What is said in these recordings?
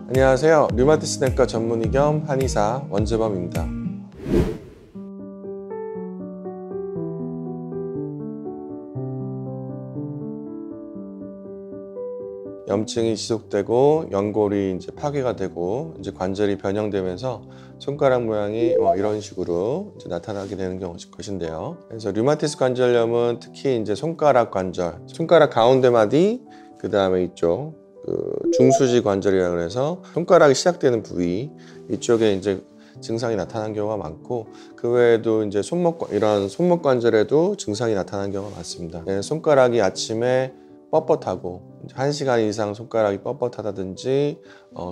안녕하세요. 류마티스 내과 전문의 겸 한의사 원재범입니다. 염증이 지속되고 연골이 이제 파괴가 되고 이제 관절이 변형되면서 손가락 모양이 이런 식으로 이제 나타나게 되는 것인데요. 그래서 류마티스 관절염은 특히 이제 손가락 관절, 손가락 가운데 마디, 그 다음에 이쪽 중수지 관절이라 그래서 손가락이 시작되는 부위 이쪽에 이제 증상이 나타나는 경우가 많고, 그 외에도 이제 이런 손목 관절에도 증상이 나타나는 경우가 많습니다. 손가락이 아침에 뻣뻣하고 1시간 이상 손가락이 뻣뻣하다든지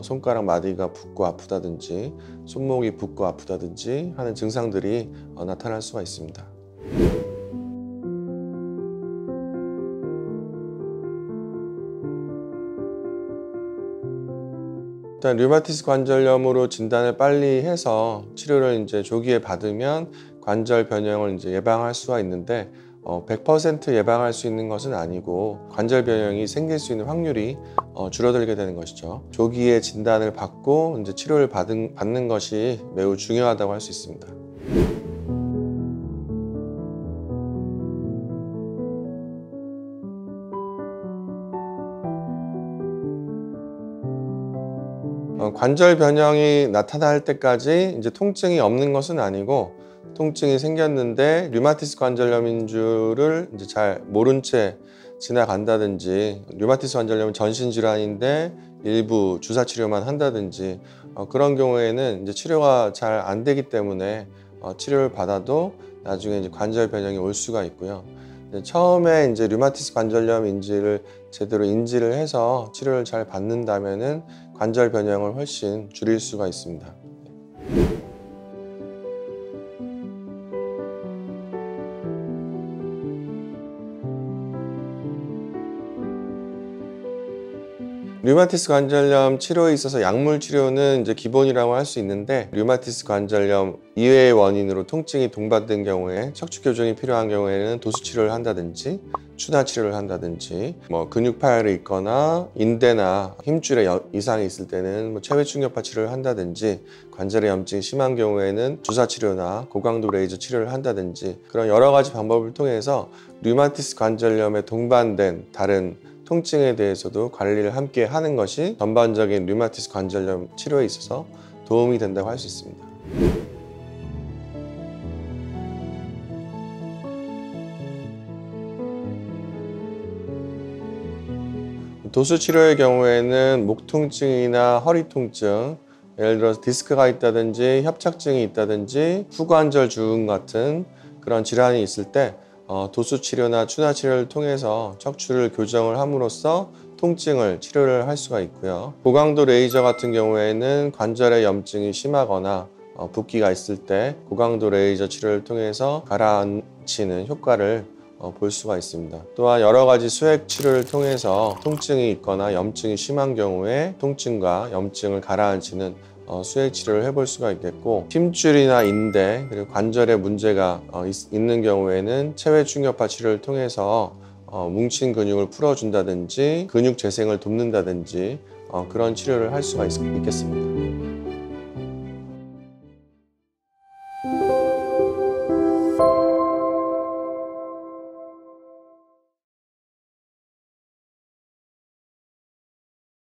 손가락 마디가 붓고 아프다든지 손목이 붓고 아프다든지 하는 증상들이 나타날 수가 있습니다. 일단 류마티스 관절염으로 진단을 빨리 해서 치료를 이제 조기에 받으면 관절 변형을 이제 예방할 수가 있는데 100% 예방할 수 있는 것은 아니고 관절 변형이 생길 수 있는 확률이 줄어들게 되는 것이죠. 조기에 진단을 받고 이제 치료를 받는 것이 매우 중요하다고 할 수 있습니다. 관절 변형이 나타날 때까지 이제 통증이 없는 것은 아니고, 통증이 생겼는데 류마티스 관절염인 줄을 이제 잘 모른 채 지나간다든지, 류마티스 관절염은 전신 질환인데 일부 주사 치료만 한다든지 그런 경우에는 이제 치료가 잘 안 되기 때문에 치료를 받아도 나중에 이제 관절 변형이 올 수가 있고요. 처음에 이제 류마티스 관절염인지를 제대로 인지를 해서 치료를 잘 받는다면은 관절 변형을 훨씬 줄일 수가 있습니다. 류마티스 관절염 치료에 있어서 약물 치료는 이제 기본이라고 할 수 있는데, 류마티스 관절염 이외의 원인으로 통증이 동반된 경우에 척추 교정이 필요한 경우에는 도수 치료를 한다든지 추나 치료를 한다든지, 근육 파열이 있거나 인대나 힘줄에 이상이 있을 때는 체외 충격파 치료를 한다든지, 관절에 염증이 심한 경우에는 주사 치료나 고강도 레이저 치료를 한다든지, 그런 여러 가지 방법을 통해서 류마티스 관절염에 동반된 다른 통증에 대해서도 관리를 함께 하는 것이 전반적인 류마티스 관절염 치료에 있어서 도움이 된다고 할 수 있습니다. 도수 치료의 경우에는 목 통증이나 허리 통증, 예를 들어서 디스크가 있다든지 협착증이 있다든지 후관절 주음 같은 그런 질환이 있을 때 도수 치료나 추나 치료를 통해서 척추를 교정을 함으로써 통증을 치료를 할 수가 있고요. 고강도 레이저 같은 경우에는 관절에 염증이 심하거나 붓기가 있을 때 고강도 레이저 치료를 통해서 가라앉히는 효과를 볼 수가 있습니다. 또한 여러 가지 수액 치료를 통해서 통증이 있거나 염증이 심한 경우에 통증과 염증을 가라앉히는 수액 치료를 해볼 수가 있겠고, 힘줄이나 인대 그리고 관절에 문제가 있는 경우에는 체외 충격파 치료를 통해서 뭉친 근육을 풀어준다든지 근육 재생을 돕는다든지 그런 치료를 할 수가 있겠습니다.